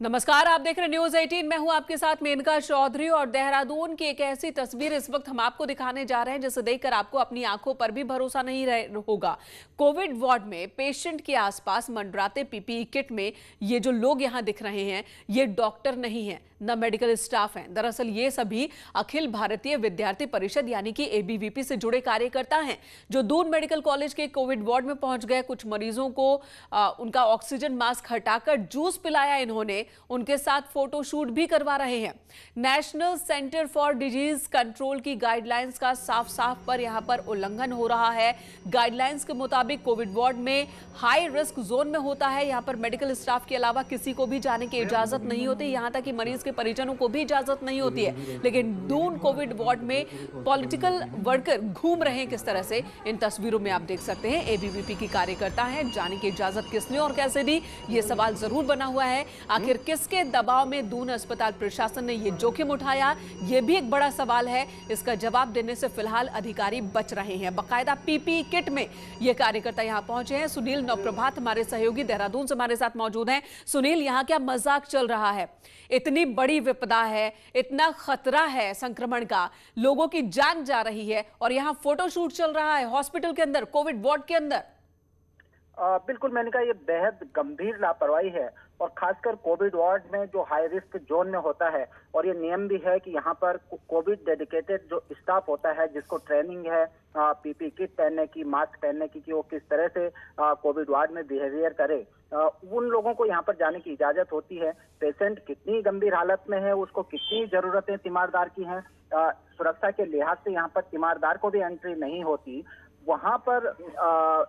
नमस्कार, आप देख रहे न्यूज 18। मैं हूं आपके साथ मेनका चौधरी और देहरादून की एक ऐसी तस्वीर इस वक्त हम आपको दिखाने जा रहे हैं जिसे देखकर आपको अपनी आंखों पर भी भरोसा नहीं होगा। कोविड वार्ड में पेशेंट के आसपास मंडराते पीपीई किट में ये जो लोग यहां दिख रहे हैं, ये डॉक्टर नहीं है, न मेडिकल स्टाफ है। दरअसल ये सभी अखिल भारतीय विद्यार्थी परिषद यानी कि एबीवीपी से जुड़े कार्यकर्ता हैं, जो दून मेडिकल कॉलेज के कोविड वार्ड में पहुंच गए। कुछ मरीजों को उनका ऑक्सीजन मास्क हटाकर जूस पिलाया इन्होंने, उनके साथ फोटो शूट भी करवा रहे हैं। National centre for disease control की गाइडलाइंस का साफ साफ पर यहां पर उल्लंघन हो रहा है। गाइडलाइंस के मुताबिक कोविड वार्ड में हाई रिस्क जोन में होता है, यहां पर मेडिकल स्टाफ के अलावा किसी को भी जाने की इजाजत नहीं होती, यहां तक कि मरीज के परिजनों को भी इजाजत नहीं होती है। लेकिन दून कोविड वार्ड में पॉलिटिकल वर्कर घूम रहे हैं किस तरह से, इन तस्वीरों में आप देख सकते हैं। एबीवीपी की कार्यकर्ता हैं, जाने की इजाजत किसने और कैसे दी, ये सवाल जरूर बना हुआ है। आखिर किसके दबाव में दून अस्पताल प्रशासन ने यह जोखिम उठाया, यह भी एक बड़ा सवाल है। इसका जवाब देने से फिलहाल अधिकारी बच रहे हैं। बाकायदा पीपीई किट में यह कार्यकर्ता यहां पहुंचे हैं। सुनील नवप्रभात हमारे सहयोगी देहरादून से हमारे साथ मौजूद हैं। सुनील, यहां क्या मजाक चल रहा है? इतनी बड़ी विपदा है, इतना खतरा है संक्रमण का, लोगों की जान जा रही है और यहां फोटोशूट चल रहा है हॉस्पिटल के अंदर, कोविड वार्ड के अंदर। बिल्कुल, मैंने कहा ये बेहद गंभीर लापरवाही है और खासकर कोविड वार्ड में जो हाई रिस्क जोन में होता है। और ये नियम भी है कि यहाँ पर कोविड डेडिकेटेड जो स्टाफ होता है, जिसको ट्रेनिंग है पीपी किट पहनने की, मास्क पहनने की, कि वो किस तरह से कोविड वार्ड में बिहेवियर करे, उन लोगों को यहाँ पर जाने की इजाजत होती है। पेशेंट कितनी गंभीर हालत में है, उसको कितनी जरूरतें तीमारदार की हैं, सुरक्षा के लिहाज से यहाँ पर तीमारदार को भी एंट्री नहीं होती। वहां पर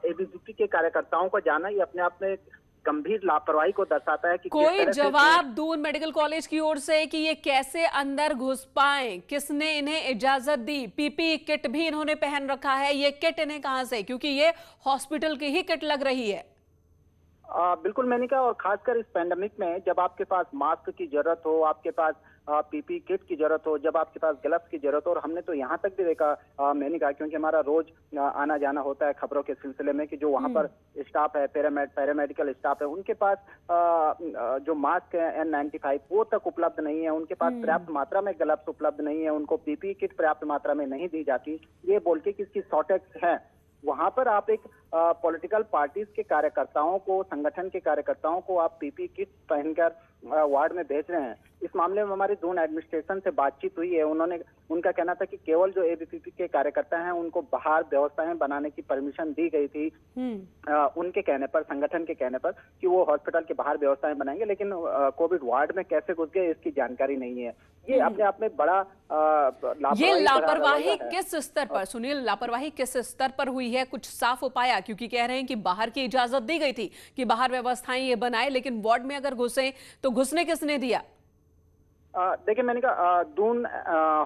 एबीवीपी के कार्यकर्ताओं को जाना ये अपने आप में गंभीर लापरवाही को दर्शाता है कि कोई जवाब दून मेडिकल कॉलेज की ओर से कि ये कैसे अंदर घुस पाए, किसने इन्हें इजाजत दी? पीपीई किट भी इन्होंने पहन रखा है, ये किट इन्हें कहां से? क्योंकि ये हॉस्पिटल की ही किट लग रही है। बिल्कुल, मैंने कहा, और खासकर इस पैंडेमिक में जब आपके पास मास्क की जरूरत हो, आपके पास पीपी किट की जरूरत हो, जब आपके पास ग्लव्स की जरूरत हो, और हमने तो यहाँ तक भी देखा, मैंने कहा, क्योंकि हमारा रोज आना जाना होता है खबरों के सिलसिले में, कि जो वहाँ पर स्टाफ है, पैरामेडिकल स्टाफ है, उनके पास जो मास्क है N95 वो तक उपलब्ध नहीं है, उनके पास पर्याप्त मात्रा में ग्लव्स उपलब्ध नहीं है, उनको पीपी किट पर्याप्त मात्रा में नहीं दी जाती, ये बोल के कि इसकी शॉर्टेज है। वहां पर आप एक पॉलिटिकल पार्टीज के कार्यकर्ताओं को, संगठन के कार्यकर्ताओं को आप पीपी किट पहनकर वार्ड में भेज रहे हैं। इस मामले में हमारी दून एडमिनिस्ट्रेशन से बातचीत हुई है। उनका कहना था कि केवल जो एबीवीपी के कार्यकर्ता हैं उनको बाहर व्यवस्थाएं बनाने की परमिशन दी गई थी, उनके कहने पर, संगठन के कहने पर, कि वो हॉस्पिटल के बाहर व्यवस्थाएं बनाएंगे, लेकिन कोविड वार्ड में कैसे घुस गए इसकी जानकारी नहीं है। ये अपने आप में बड़ा लापरवाही किस स्तर पर, सुनील, लापरवाही किस स्तर पर हुई है? कुछ साफ हो पाया? क्योंकि कह रहे हैं कि बाहर की इजाजत दी गई थी कि बाहर व्यवस्थाएं ये बनाए, लेकिन वार्ड में अगर घुसे तो घुसने किसने दिया? देखिए, मैंने कहा, दून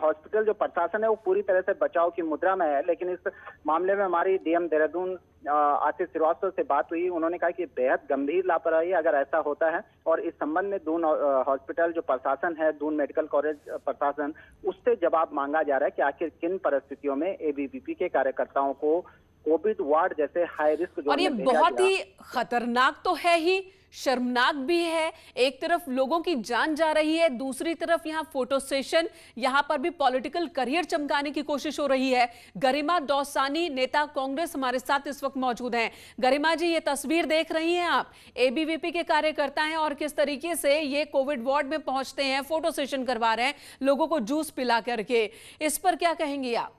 हॉस्पिटल जो प्रशासन है वो पूरी तरह से बचाव की मुद्रा में है, लेकिन इस मामले में हमारी डीएम देहरादून आशीष श्रीवास्तव से बात हुई। उन्होंने कहा कि बेहद गंभीर लापरवाही अगर ऐसा होता है, और इस संबंध में दून हॉस्पिटल जो प्रशासन है, दून मेडिकल कॉलेज प्रशासन, उससे जवाब मांगा जा रहा है कि आखिर किन परिस्थितियों में एबीवीपी के कार्यकर्ताओं को कोविड वार्ड जैसे हाई रिस्क जोन और ये बहुत ही खतरनाक तो है ही, शर्मनाक भी है। एक तरफ लोगों की जान जा रही है, दूसरी तरफ यहां फोटो सेशन, यहां पर भी पॉलिटिकल करियर चमकाने की कोशिश हो रही है। गरिमा दौसानी, नेता कांग्रेस, हमारे साथ इस वक्त मौजूद हैं। गरिमा जी, ये तस्वीर देख रही हैं आप, एबीवीपी के कार्यकर्ता हैं और किस तरीके से ये कोविड वार्ड में पहुंचते हैं, फोटो सेशन करवा रहे हैं लोगों को जूस पिला करके, इस पर क्या कहेंगे आप?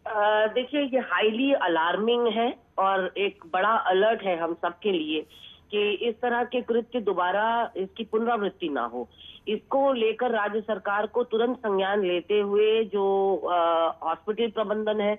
देखिए, ये हाईली अलार्मिंग है और एक बड़ा अलर्ट है हम सबके लिए कि इस तरह के कृत्य दोबारा इसकी पुनरावृत्ति ना हो। इसको लेकर राज्य सरकार को तुरंत संज्ञान लेते हुए जो हॉस्पिटल प्रबंधन है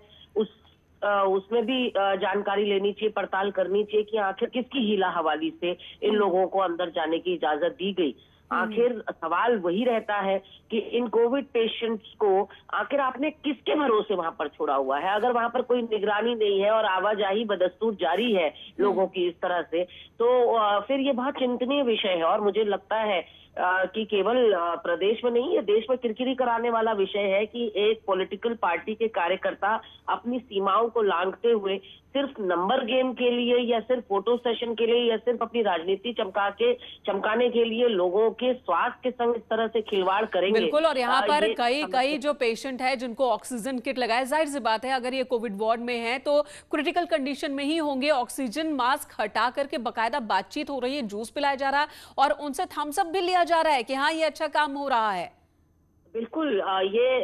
उसमें भी जानकारी लेनी चाहिए, पड़ताल करनी चाहिए कि आखिर किसकी हीला हवाली से इन लोगों को अंदर जाने की इजाजत दी गई। आखिर सवाल वही रहता है कि इन कोविड पेशेंट्स को आखिर आपने किसके भरोसे वहां पर छोड़ा हुआ है? अगर वहां पर कोई निगरानी नहीं है और आवाजाही बदस्तूर जारी है लोगों की इस तरह से, तो फिर ये बहुत चिंतनीय विषय है। और मुझे लगता है कि केवल प्रदेश में नहीं, ये देश में किरकिरी कराने वाला विषय है कि एक पॉलिटिकल पार्टी के कार्यकर्ता अपनी सीमाओं को लांघते हुए सिर्फ नंबर गेम के लिए या सिर्फ फोटो सेशन के लिए या सिर्फ अपनी राजनीति चमकाने के लिए लोगों के स्वास्थ्य के संग इस तरह से खिलवाड़ करेंगे। बिल्कुल, और यहाँ पर कई जो पेशेंट है जिनको ऑक्सीजन किट लगाए, जाहिर सी बात है अगर ये कोविड वार्ड में है तो क्रिटिकल कंडीशन में ही होंगे। ऑक्सीजन मास्क हटा करके बकायदा बातचीत हो रही है, जूस पिलाया जा रहा है और उनसे थम्स अप भी लिया जा रहा है कि हाँ ये अच्छा काम हो रहा है। बिल्कुल, ये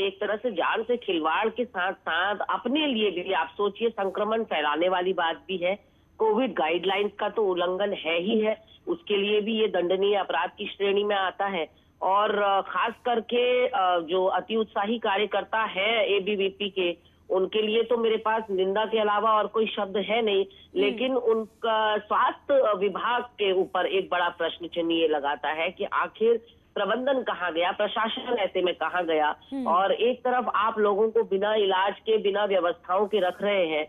एक तरह से जान से खिलवाड़ के साथ साथ अपने लिए भी आप सोचिए संक्रमण फैलाने वाली बात भी है। कोविड गाइडलाइंस का तो उल्लंघन है ही है, उसके लिए भी ये दंडनीय अपराध की श्रेणी में आता है। और खास करके जो अति उत्साही कार्यकर्ता है एबीवीपी के, उनके लिए तो मेरे पास निंदा के अलावा और कोई शब्द है नहीं, लेकिन उनका स्वास्थ्य विभाग के ऊपर एक बड़ा प्रश्न चिन्ह ये लगाता है कि आखिर प्रबंधन कहाँ गया, प्रशासन ऐसे में कहाँ गया। और एक तरफ आप लोगों को बिना इलाज के, बिना व्यवस्थाओं के रख रहे हैं,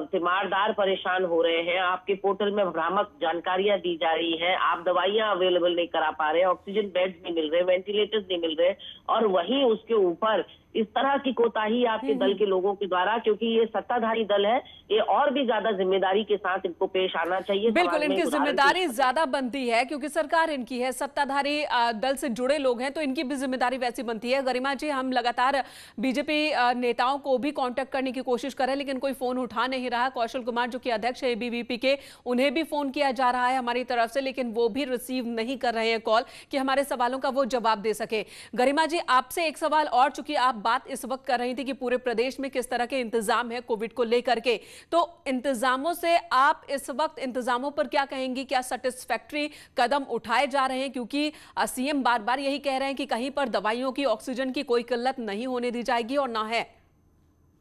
तीमारदार परेशान हो रहे हैं, आपके पोर्टल में भ्रामक जानकारियां दी जा रही हैं, आप दवाइयां अवेलेबल नहीं करा पा रहे, ऑक्सीजन बेड्स नहीं मिल रहे, वेंटिलेटर्स नहीं मिल रहे, और वहीं उसके ऊपर इस तरह की कोताही आपके दल के लोगों के द्वारा, क्योंकि ये सत्ताधारी दल है, ये और भी ज्यादा जिम्मेदारी के साथ इनको पेश आना चाहिए। बिल्कुल, इनकी जिम्मेदारी ज्यादा बनती है क्योंकि सरकार इनकी है, सत्ताधारी दल से जुड़े लोग हैं तो इनकी भी जिम्मेदारी वैसी बनती है। गरिमा जी, हम लगातार बीजेपी नेताओं को भी कांटेक्ट करने की कोशिश कर रहे हैं लेकिन कोई फोन उठा नहीं रहा। कौशल कुमार जो कि अध्यक्ष है एबीवीपी के, उन्हें भी फोन किया जा रहा है हमारी तरफ से, लेकिन वो भी रिसीव नहीं कर रहे हैं कॉल कि हमारे सवालों का वो जवाब दे सके। गरिमा जी, आपसे एक सवाल और, चूंकि आप बात इस वक्त कर रही थी कि पूरे प्रदेश में किस तरह के इंतजाम है कोविड को लेकर के, तो इंतजामों से आप इस वक्त इंतजामों पर क्या कहेंगी? क्या सेटिस्फैक्टरी कदम उठाए जा रहे हैं? क्योंकि सीएम बार बार यही कह रहे हैं कि कहीं पर दवाइयों की, ऑक्सीजन की कोई किल्लत नहीं होने दी जाएगी और ना है।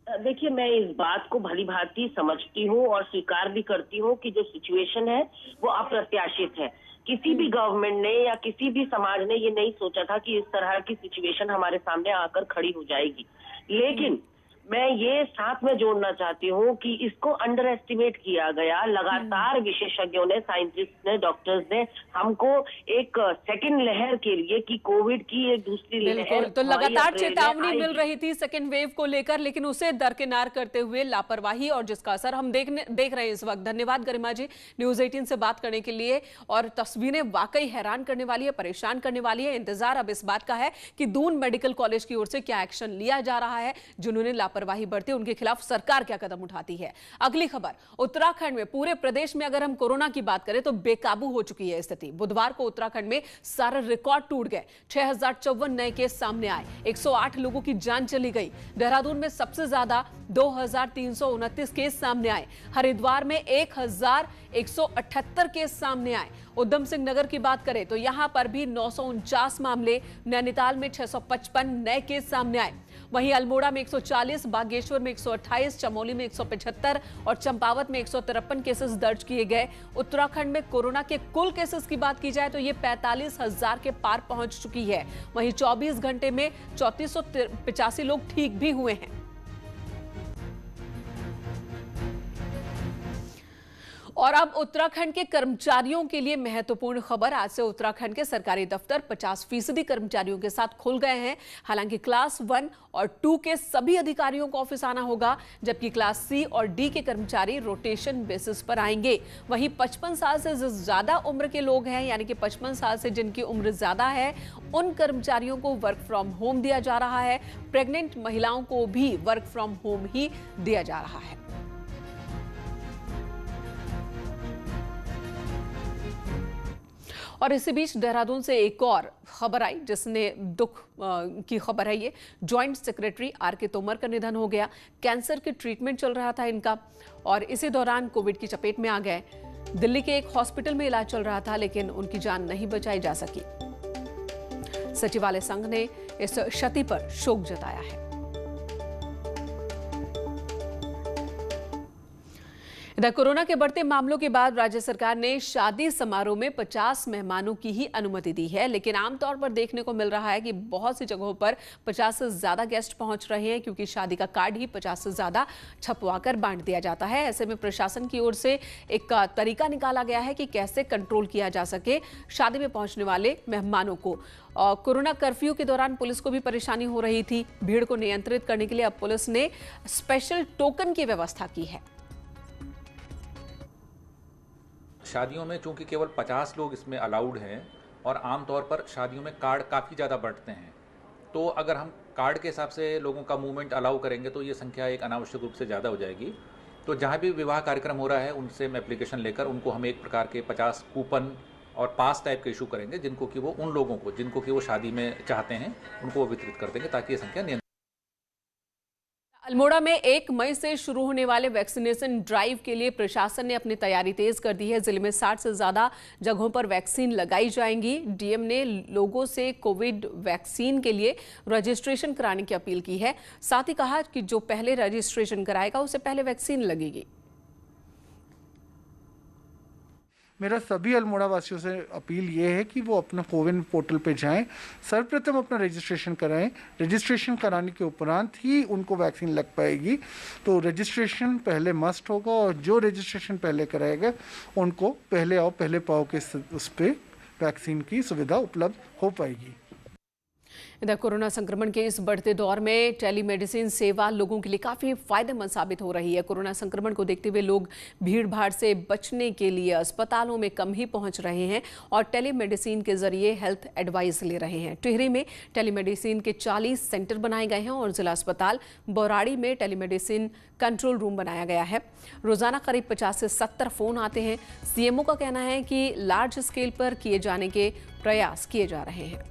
देखिए, मैं इस बात को भली भांति समझती हूँ और स्वीकार भी करती हूँ कि जो सिचुएशन है वो अप्रत्याशित है। किसी भी गवर्नमेंट ने या किसी भी समाज ने ये नहीं सोचा था कि इस तरह की सिचुएशन हमारे सामने आकर खड़ी हो जाएगी। लेकिन मैं ये साथ में जोड़ना चाहती हूँ कि इसको अंडर एस्टिमेट किया गया। लगातार विशेषज्ञों ने, साइंटिस्ट ने, डॉक्टर्स ने हमको एक सेकंड लहर के लिए कि कोविड की एक दूसरी लहर, तो लगातार चेतावनी मिल रही थी सेकंड वेव को लेकर, लेकिन उसे दरकिनार करते हुए लापरवाही और जिसका असर हम देख रहे हैं इस वक्त। धन्यवाद गरिमा जी न्यूज 18 से बात करने के लिए। और तस्वीरें वाकई हैरान करने वाली है, परेशान करने वाली है। इंतजार अब इस बात का है कि दून मेडिकल कॉलेज की ओर से क्या एक्शन लिया जा रहा है, जिन्होंने लापरवाही बरती उनके खिलाफ सरकार क्या कदम उठाती है। अगली खबर, उत्तराखंड में, पूरे प्रदेश में अगर हम कोरोना की बात करें तो बेकाबू हो चुकी है स्थिति। बुधवार को उत्तराखंड में सारे रिकॉर्ड टूट गए। 6054 नए केस सामने आए, 108 लोगों की जान चली गई। देहरादून में सबसे ज्यादा 2329 केस सामने आए। हरिद्वार में 1178 केस सामने आए। उधम सिंह नगर की बात करें तो यहां पर भी 949 मामले। नैनीताल में 655 नए केस सामने आए। वहीं अल्मोड़ा में 140, बागेश्वर में 128, चमोली में 175 और चंपावत में 153 केसेस दर्ज किए गए। उत्तराखंड में कोरोना के कुल केसेस की बात की जाए तो ये 45,000 के पार पहुंच चुकी है। वहीं 24 घंटे में 3485 लोग ठीक भी हुए हैं। और अब उत्तराखंड के कर्मचारियों के लिए महत्वपूर्ण खबर। आज से उत्तराखंड के सरकारी दफ्तर 50% कर्मचारियों के साथ खुल गए हैं। हालांकि क्लास 1 और 2 के सभी अधिकारियों को ऑफिस आना होगा, जबकि क्लास सी और डी के कर्मचारी रोटेशन बेसिस पर आएंगे। वहीं 55 साल से ज्यादा उम्र के लोग हैं, यानी कि 55 साल से जिनकी उम्र ज्यादा है, उन कर्मचारियों को वर्क फ्रॉम होम दिया जा रहा है। प्रेग्नेंट महिलाओं को भी वर्क फ्रॉम होम ही दिया जा रहा है। और इसी बीच देहरादून से एक और खबर आई जिसने दुख की खबर है। ये जॉइंट सेक्रेटरी आर.के. तोमर का निधन हो गया। कैंसर के ट्रीटमेंट चल रहा था इनका और इसी दौरान कोविड की चपेट में आ गए। दिल्ली के एक हॉस्पिटल में इलाज चल रहा था लेकिन उनकी जान नहीं बचाई जा सकी। सचिवालय संघ ने इस क्षति पर शोक जताया है। इधर कोरोना के बढ़ते मामलों के बाद राज्य सरकार ने शादी समारोह में 50 मेहमानों की ही अनुमति दी है, लेकिन आमतौर पर देखने को मिल रहा है कि बहुत सी जगहों पर 50 से ज्यादा गेस्ट पहुंच रहे हैं, क्योंकि शादी का कार्ड ही 50 से ज्यादा छपवाकर बांट दिया जाता है। ऐसे में प्रशासन की ओर से एक तरीका निकाला गया है कि कैसे कंट्रोल किया जा सके शादी में पहुंचने वाले मेहमानों को। कोरोना कर्फ्यू के दौरान पुलिस को भी परेशानी हो रही थी। भीड़ को नियंत्रित करने के लिए अब पुलिस ने स्पेशल टोकन की व्यवस्था की है। शादियों में चूंकि केवल 50 लोग इसमें अलाउड हैं और आमतौर पर शादियों में कार्ड काफ़ी ज़्यादा बढ़ते हैं, तो अगर हम कार्ड के हिसाब से लोगों का मूवमेंट अलाउ करेंगे तो ये संख्या एक अनावश्यक रूप से ज़्यादा हो जाएगी। तो जहाँ भी विवाह कार्यक्रम हो रहा है उनसे हम एप्लीकेशन लेकर उनको हम एक प्रकार के 50 कूपन और पास टाइप के इशू करेंगे, जिनको कि वो उन लोगों को जिनको कि वो शादी में चाहते हैं उनको वो वितरित कर देंगे, ताकि ये संख्या नियंत्रित। अल्मोड़ा में 1 मई से शुरू होने वाले वैक्सीनेशन ड्राइव के लिए प्रशासन ने अपनी तैयारी तेज कर दी है। जिले में 60 से ज्यादा जगहों पर वैक्सीन लगाई जाएंगी। डीएम ने लोगों से कोविड वैक्सीन के लिए रजिस्ट्रेशन कराने की अपील की है। साथ ही कहा कि जो पहले रजिस्ट्रेशन कराएगा उसे पहले वैक्सीन लगेगी। मेरा सभी अल्मोड़ा वासियों से अपील ये है कि वो अपना कोविन पोर्टल पे जाएं, सर्वप्रथम अपना रजिस्ट्रेशन कराएं। रजिस्ट्रेशन कराने के उपरांत ही उनको वैक्सीन लग पाएगी, तो रजिस्ट्रेशन पहले मस्ट होगा और जो रजिस्ट्रेशन पहले कराएगा उनको पहले आओ पहले पाओ के उस पर वैक्सीन की सुविधा उपलब्ध हो पाएगी। इधर कोरोना संक्रमण के इस बढ़ते दौर में टेलीमेडिसिन सेवा लोगों के लिए काफ़ी फायदेमंद साबित हो रही है। कोरोना संक्रमण को देखते हुए लोग भीड़ भाड़ से बचने के लिए अस्पतालों में कम ही पहुंच रहे हैं और टेलीमेडिसिन के जरिए हेल्थ एडवाइस ले रहे हैं। टिहरी में टेलीमेडिसिन के 40 सेंटर बनाए गए हैं और जिला अस्पताल बौराड़ी में टेलीमेडिसिन कंट्रोल रूम बनाया गया है। रोजाना करीब 50 से 70 फोन आते हैं। सीएमओ का कहना है कि लार्ज स्केल पर किए जाने के प्रयास किए जा रहे हैं।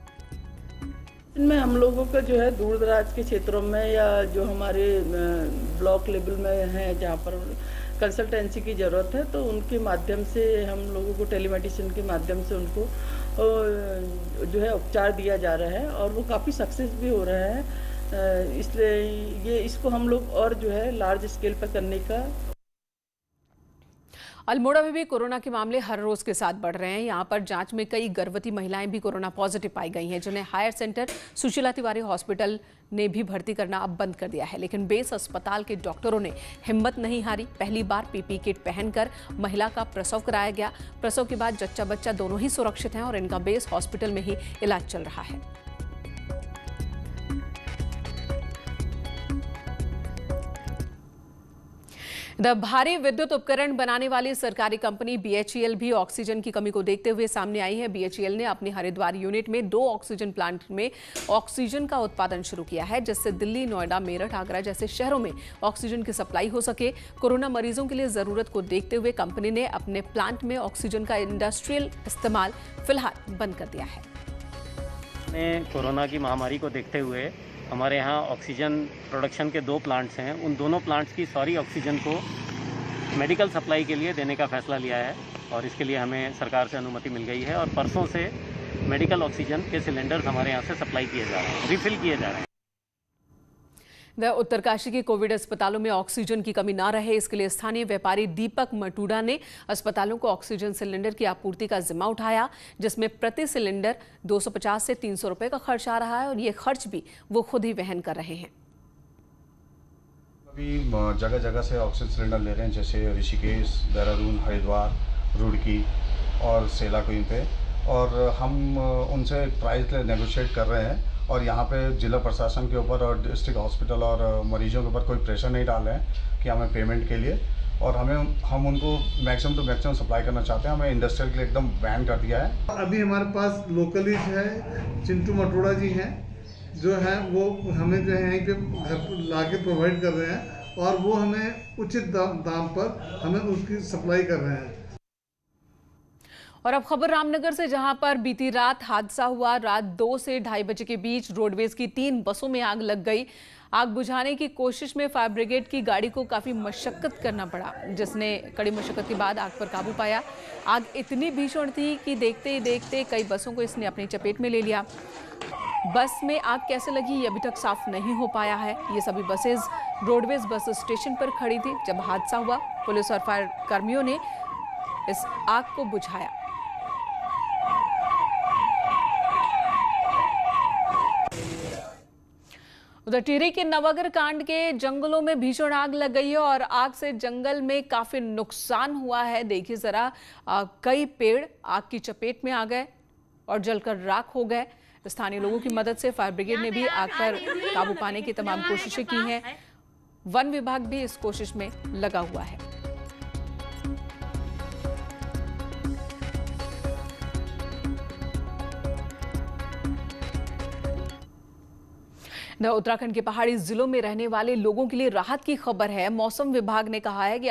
इनमें हम लोगों का जो है दूर दराज के क्षेत्रों में या जो हमारे ब्लॉक लेवल में हैं जहाँ पर कंसल्टेंसी की ज़रूरत है, तो उनके माध्यम से हम लोगों को टेलीमेडिसिन के माध्यम से उनको जो है उपचार दिया जा रहा है और वो काफ़ी सक्सेस भी हो रहा है। इसलिए इसको हम लोग और जो है लार्ज स्केल पर करने का। अल्मोड़ा में भी कोरोना के मामले हर रोज के साथ बढ़ रहे हैं। यहाँ पर जांच में कई गर्भवती महिलाएं भी कोरोना पॉजिटिव पाई गई हैं, जिन्हें higher centre Sushila Tiwari hospital ने भी भर्ती करना अब बंद कर दिया है। लेकिन बेस अस्पताल के डॉक्टरों ने हिम्मत नहीं हारी। पहली बार पीपी किट पहनकर महिला का प्रसव कराया गया। प्रसव के बाद जच्चा बच्चा दोनों ही सुरक्षित हैं और इनका बेस हॉस्पिटल में ही इलाज चल रहा है। भारी विद्युत उपकरण बनाने वाली सरकारी कंपनी बीएचईएल भी ऑक्सीजन की कमी को देखते हुए सामने आई है। बीएचईएल ने अपनी हरिद्वार यूनिट में 2 ऑक्सीजन प्लांट में ऑक्सीजन का उत्पादन शुरू किया है, जिससे दिल्ली, नोएडा, मेरठ, आगरा जैसे शहरों में ऑक्सीजन की सप्लाई हो सके। कोरोना मरीजों के लिए जरूरत को देखते हुए कंपनी ने अपने प्लांट में ऑक्सीजन का इंडस्ट्रियल इस्तेमाल फिलहाल बंद कर दिया है। कोरोना की महामारी को देखते हुए हमारे यहाँ ऑक्सीजन प्रोडक्शन के 2 प्लांट्स हैं। उन दोनों प्लांट्स की सारी ऑक्सीजन को मेडिकल सप्लाई के लिए देने का फैसला लिया है और इसके लिए हमें सरकार से अनुमति मिल गई है और परसों से मेडिकल ऑक्सीजन के सिलेंडर्स हमारे यहाँ से सप्लाई किए जा रहे हैं, रिफिल किए जा रहे हैं। उत्तरकाशी के कोविड अस्पतालों में ऑक्सीजन की कमी ना रहे, इसके लिए स्थानीय व्यापारी दीपक मटूडा ने अस्पतालों को ऑक्सीजन सिलेंडर की आपूर्ति का जिम्मा उठाया, जिसमें प्रति सिलेंडर 250 से 300 रुपए का खर्च आ रहा है और ये खर्च भी वो खुद ही वहन कर रहे हैं। अभी जगह जगह से ऑक्सीजन सिलेंडर ले रहे हैं, जैसे ऋषिकेश, देहरादून, हरिद्वार, रुड़की और सेलाकुई पे, और हम उनसे प्राइस नेगोशिएट कर रहे हैं और यहाँ पे जिला प्रशासन के ऊपर और डिस्ट्रिक्ट हॉस्पिटल और मरीजों के ऊपर कोई प्रेशर नहीं डाल रहे हैं कि हमें पेमेंट के लिए, और हम उनको मैक्सिमम टू मैक्सिमम सप्लाई करना चाहते हैं। हमें इंडस्ट्रियल के लिए एकदम बैन कर दिया है। अभी हमारे पास लोकली है चिंटू मटोड़ा जी हैं, जो है वो हमें जो है कि घर ला के प्रोवाइड कर रहे हैं और वो हमें उचित दाम पर हमें उसकी सप्लाई कर रहे हैं। और अब खबर रामनगर से, जहां पर बीती रात हादसा हुआ। रात 2 से 2:30 बजे के बीच रोडवेज की 3 बसों में आग लग गई। आग बुझाने की कोशिश में फायर ब्रिगेड की गाड़ी को काफी मशक्कत करना पड़ा, जिसने कड़ी मशक्कत के बाद आग पर काबू पाया। आग इतनी भीषण थी कि देखते ही देखते कई बसों को इसने अपनी चपेट में ले लिया। बस में आग कैसे लगी ये अभी तक साफ नहीं हो पाया है। ये सभी बसेज रोडवेज बस स्टेशन पर खड़ी थी जब हादसा हुआ। पुलिस और फायर कर्मियों ने इस आग को बुझाया। उधर टिहरी के नवागर कांड के जंगलों में भीषण आग लग गई है और आग से जंगल में काफी नुकसान हुआ है। देखिए जरा, कई पेड़ आग की चपेट में आ गए और जलकर राख हो गए। स्थानीय लोगों की मदद से फायर ब्रिगेड ने भी आग पर काबू पाने की तमाम कोशिशें की हैं। वन विभाग भी इस कोशिश में लगा हुआ है। उत्तराखंड के पहाड़ी जिलों में रहने वाले लोगों के लिए राहत की खबर है। मौसम विभाग ने कहा है कि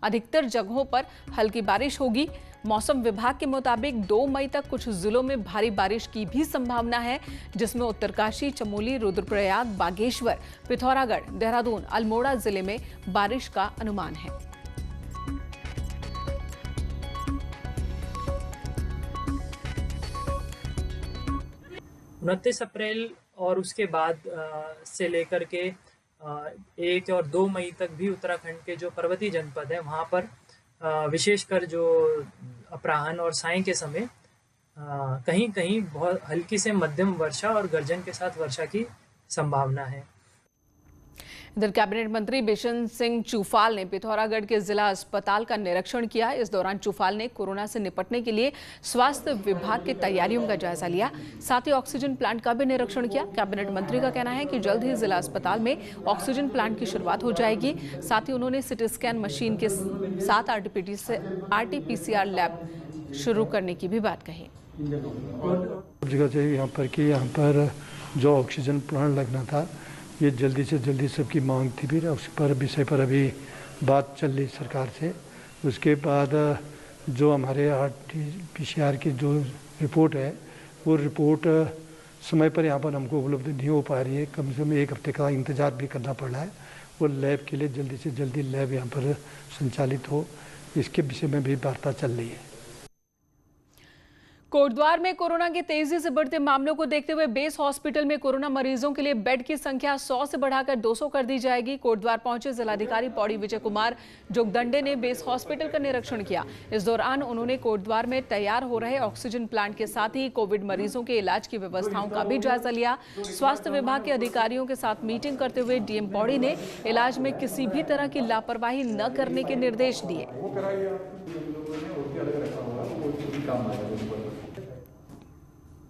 अधिकतर जगहों पर हल्की बारिश होगी। मौसम विभाग के मुताबिक 2 मई तक कुछ जिलों में भारी बारिश की भी संभावना है, जिसमें उत्तरकाशी, चमोली, रुद्रप्रयाग, बागेश्वर, पिथौरागढ़, देहरादून, अल्मोड़ा जिले में बारिश का अनुमान है। 29 अप्रैल और उसके बाद से लेकर के 1 और 2 मई तक भी उत्तराखंड के जो पर्वतीय जनपद है वहाँ पर विशेषकर जो अपराह्न और सायं के समय कहीं कहीं बहुत हल्की से मध्यम वर्षा और गर्जन के साथ वर्षा की संभावना है। इधर कैबिनेट मंत्री बिशन सिंह चूफाल ने पिथौरागढ़ के जिला अस्पताल का निरीक्षण किया। इस दौरान चूफाल ने कोरोना से निपटने के लिए स्वास्थ्य विभाग की तैयारियों का जायजा लिया। साथ ही ऑक्सीजन प्लांट का भी निरीक्षण किया। कैबिनेट मंत्री का कहना है कि जल्द ही जिला अस्पताल में ऑक्सीजन प्लांट की शुरुआत हो जाएगी। साथ ही उन्होंने सिटी स्कैन मशीन के साथ RT-PCR लैब शुरू करने की भी बात कही। यहाँ पर जो ऑक्सीजन प्लांट लगना था, ये जल्दी से जल्दी सबकी मांग थी। फिर उस पर विषय पर अभी बात चल रही सरकार से। उसके बाद जो हमारे RT-PCR की जो रिपोर्ट है, वो रिपोर्ट समय पर यहाँ पर हमको उपलब्ध नहीं हो पा रही है। कम से कम 1 हफ्ते का इंतज़ार भी करना पड़ रहा है। वो लैब के लिए जल्दी से जल्दी लैब यहाँ पर संचालित हो, इसके विषय में भी वार्ता चल रही है। कोटद्वार में कोरोना के तेजी से बढ़ते मामलों को देखते हुए बेस हॉस्पिटल में कोरोना मरीजों के लिए बेड की संख्या 100 से बढ़ाकर 200 कर दी जाएगी। कोटद्वार पहुंचे जिलाधिकारी पौड़ी विजय कुमार जोगदंडे ने बेस हॉस्पिटल का निरीक्षण किया। इस दौरान उन्होंने कोटद्वार में तैयार हो रहे ऑक्सीजन प्लांट के साथ ही कोविड मरीजों के इलाज की व्यवस्थाओं का भी जायजा लिया। स्वास्थ्य विभाग के अधिकारियों के साथ मीटिंग करते हुए डीएम पौड़ी ने इलाज में किसी भी तरह की लापरवाही न करने के निर्देश दिए।